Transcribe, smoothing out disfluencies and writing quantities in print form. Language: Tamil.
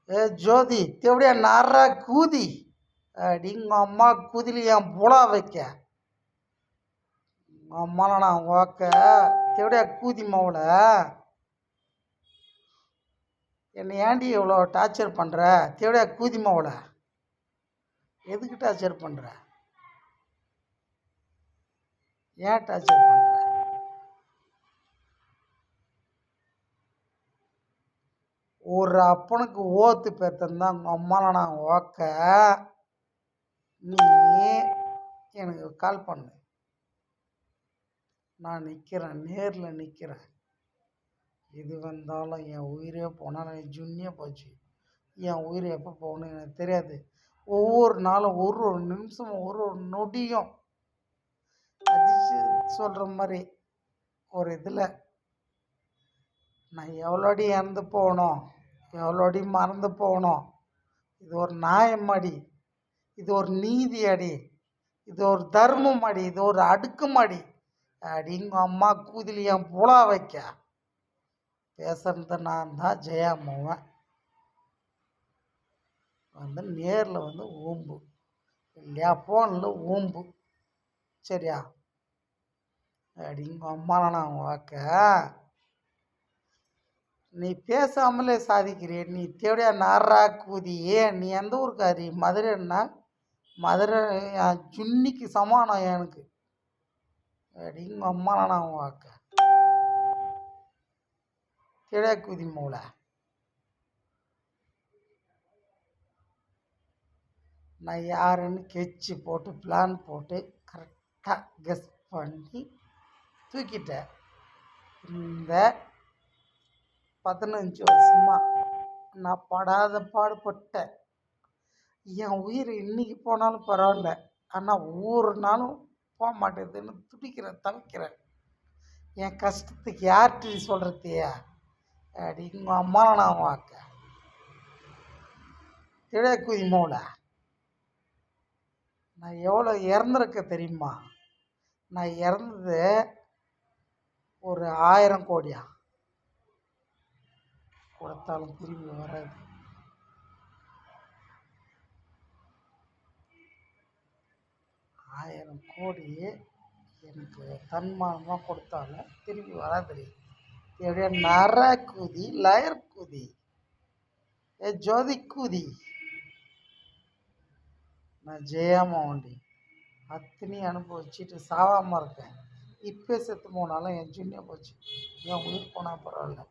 ஏ ஜோதி தேவடியா நாரா கூதி அடிங்க அம்மா கூதியில் என் புலா வைக்க அம்மாலாம் நான் ஓக்க தேவடியா கூதி மாவுல என்னை ஏண்டி இவ்வளோ டார்ச்சர் பண்ணுற தேவடியா கூதி மாவுல எதுக்கு டார்ச்சர் பண்ணுற ஏன் டார்ச்சர் பண்ணுற ஒரு அப்பனுக்கு ஓத்து பேத்தந்தான் உங்கள் அம்மாவில் நான் ஓக்க நீ எனக்கு கால் பண்ணு நான் நிற்கிறேன் நேரில் நிற்கிறேன் எது வந்தாலும் என் உயிரே போனால் நான் ஜுன்னியாக போச்சு என் உயிர் எப்போ போகணும் எனக்கு தெரியாது ஒவ்வொரு நாளும் ஒரு ஒரு நிமிஷமும் ஒரு ஒரு நொடியும் அதிர்ச்சி சொல்கிற மாதிரி ஒரு இதில் நான் எவ்வளோடி இறந்து போகணும் எவ்வளோடி மறந்து போகணும் இது ஒரு நியாயம் அடி இது ஒரு நீதி அடி இது ஒரு தர்மம் அடி இது ஒரு அடுக்குமாடி அடிங்க அம்மா கூதில் என் புலா வைக்க பேசுறது நான் தான் ஜெயாமோவன் வந்து நேரில் வந்து ஊம்பு இல்லையா ஃபோனில் ஊம்பு சரியா அடிங்க அம்மாவை நான் வாக்க நீ பேசாமலே சாதிக்கிறிய நீ தேவையா நாரா கூதியே நீ எந்த ஊருக்காரி மதுரைன்னா மதுரை ஜுன்னிக்கு சமானம் எனக்கு அடிங்க அம்மாவை நான் வாக்க தேவையா கூதி மூளை நான் யாருன்னு கெச்சு போட்டு பிளான் போட்டு கரெக்டாக கெஸ் பண்ணி தூக்கிட்டேன் இந்த 15 வருஷமாக நான் படாத பாடுபட்டேன் என் உயிர் இன்றைக்கி போனாலும் பரவாயில்ல ஆனால் ஒவ்வொரு நாளும் போக மாட்டேங்குதுன்னு துடிக்கிறேன் தவிக்கிறேன் என் கஷ்டத்துக்கு யார்கிட்ட சொல்கிறதையா அப்படி உங்கள் அம்மாவை நான் வாக்க திழைக்குதி மூளை நான் எவ்வளோ இறந்துருக்க தெரியுமா நான் இறந்தது ஒரு 1000 கோடியா கொடுத்தாலும் திரும்பி வராது 1000 கோடி எனக்கு தன்மானமாக கொடுத்தாலும் திரும்பி வராது எப்படியா நர கூதி லயர் கூதி ஏ ஜோதி கூதி நான் ஜெயமோண்டி அத்தனையும் அனுபவிச்சுட்டு சாவாமல் இருக்கேன் இப்போ செத்து போனாலும் என் ஜுன்னியாக போச்சு என் உயிர் போனால் பரவாயில்ல